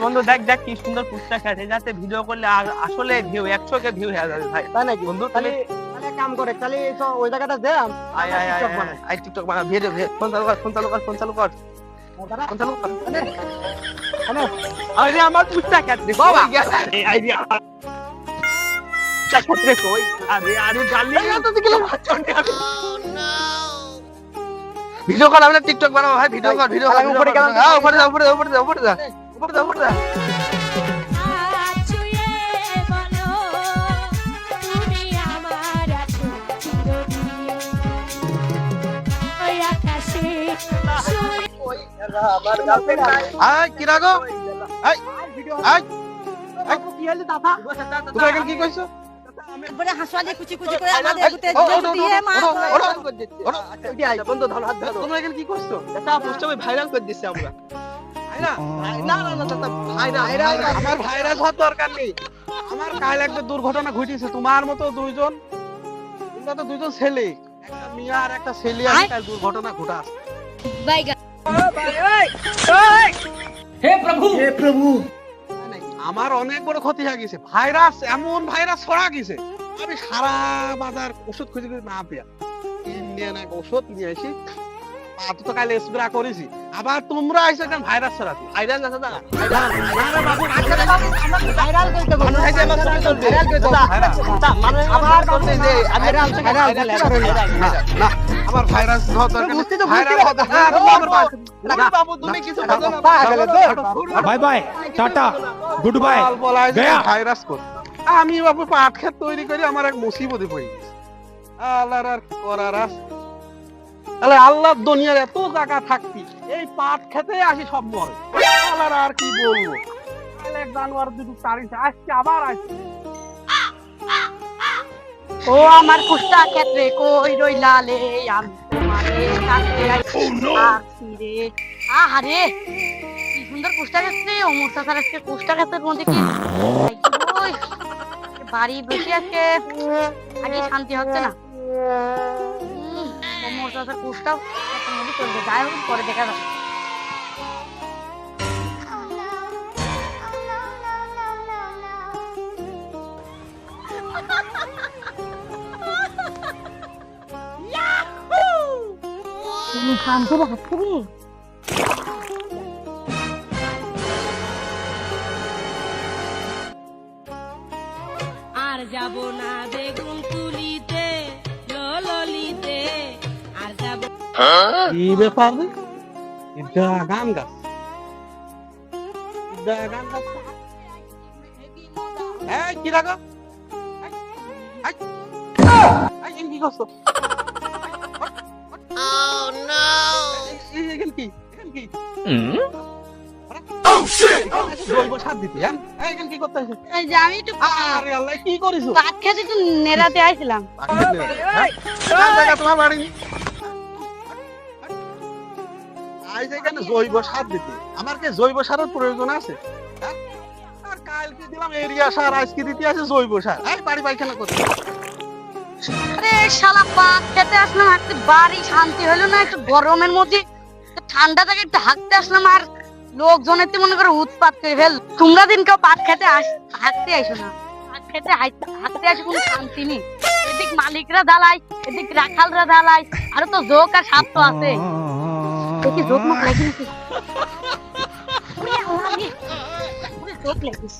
বন্ধু দেখ দেখ কি সুন্দর পুস্তা খাচ্ছে, যাতে ভিডিও করলে আসলে ভিউ 100 কে ভিউ হয়ে যাবে ভাই। তাই নাকি বন্ধু? তাহলে তাহলে কাম করে, তাহলে তো ওই জায়গাটা দে আয় আয় আয় আয় টিকটক বানা, ভিডিও ফোন চালু কর, ফোন চালু কর, ফোন চালু কর, ফোন চালু কর। আরে আমার পুস্তা খাচ্ছে বাবা, এই আইডিয়া খাচ্ছে কই? আরে আরে গালি তো দিলাম চন্ডে। ভিডিও কর, আমরা টিকটক বানাবো ভাই, ভিডিও কর, ভিডিও কর। উপরে গেলাম, উপরে যা, উপরে যা, উপরে যা, উপরে যা, উপরে যা, উপরে যা। আয় কি রাগো, আয় আয় আয়, কি হলো দাদা? তুমি এখন কি কইছো? বড় হাসওয়ালি কুচি কুচি করে আমাদের এগুতে দিয়ে মা বন্ধু ধরো, হাত ধরো। তুমি এখন কি করছো? এটা পোস্টে ভাইরাল করে দিছি আমরা। না না না না, ভাইরাল আমার ভাইরাল হওয়ার দরকার নেই। আমার কাল একটা দুর্ঘটনা ঘটেছে, তোমার মতো দুইজন, তোমরা তো দুইজন ছেলে, একটা মিয়া আর একটা ছেলে, আর কাল দুর্ঘটনা ঘটাছে। বাইগা হে প্রভু, হে প্রভু, আমার অনেক বড় ক্ষতি হয়ে গেছে। ভাইরাস, এমন ভাইরাস ছড়া গেছে, আমি সারা বাজার ওষুধ খুঁজে খুঁজে না পেয়ে ইন্ডিয়ান এক ওষুধ নিয়ে আসি, তো কাল স্প্রে করেছি। আবার তোমরা আইসো কেন ভাইরাস ছড়াতে? ভাইরাস আছে না, ভাইরাল কইতে বন্ধু, ভাইরাল কইতে মানে আবার করতে যে ভাইরাল না আমার ভাইরাস হওয়ার দরকার নেই, ভাইরাল হওয়ার দরকার নেই। বাবু তুমি কিছু বলো না, bye bye tata good bye Gaya. Virus কর, আমি বাবু পাট খেত তৈরি করে আমার এক মুসিবতে পড়ে গেছে। আল্লাহর আর করার আছে? তাহলে আল্লাহর দুনিয়ার এত জায়গা থাকতি এই পাট খেতে আসি সব মরে। আল্লাহর আর কি বলবো, তাহলে এক জানুয়ারি 2 তারিখ আজকে আবার আসছে। ও আমার কুষ্টা ক্ষেত্রে কই রইলালে আমি তোমারে কাছে আছি রে। আহারে কি সুন্দর কুষ্টা ক্ষেত্রে, অমর চাচার আজকে কুষ্টা ক্ষেত্রের মধ্যে কি ওই বাড়ি বসে আজকে আগে শান্তি হচ্ছে না। অমর চাচার কুষ্টাও মধ্যে চলবে, যাই হোক পরে দেখা যাবে। তুমি শান্ত রাখছি রে। আর যাব না বেগুন তুলিতে ললিতে, আর যাব কি ব্যাপার রে? এটা গান গাছ, এটা গান গাছ। এই কি রাগো, কি করছো? Oh no! এখানে কি? এখানে কি? Oh shit! জৈব সার দিতে, হ্যাঁ? এখানে কি করতে আসছো? এই যে আমি একটু আরে আল্লাহ, কি করিছো? ভাত খেতে একটু নেড়াতে আইছিলাম। কোন জায়গা তোমার বাড়ি? আজ এখানে জৈব সার দিতে, আমার কি জৈব সারের প্রয়োজন আছে? হ্যাঁ? আর কালকে দিলাম এরিয়া সার, আজকে দিতে আছে জৈব সার। এই বাড়ি পায়খানা করতে। আরে শালা ভাত খেতে আসলাম, একটু বাড়ি শান্তি হলো না, একটু গরমের মধ্যে ঠান্ডা থেকে একটু হাঁটতে আসলাম, আর লোকজনের তো মনে করো উৎপাত করে ফেল। তোমরা দিন কেউ ভাত খেতে হাঁটতে আইসো না, ভাত খেতে হাঁটতে আসে কোনো শান্তি নেই। এদিক মালিকরা জ্বালায়, এদিক রাখালরা জ্বালায়, আরো তো জোক আর সাপ তো আছে। দেখি জোক মুখ লাগি নাকি, জোক লাগিস।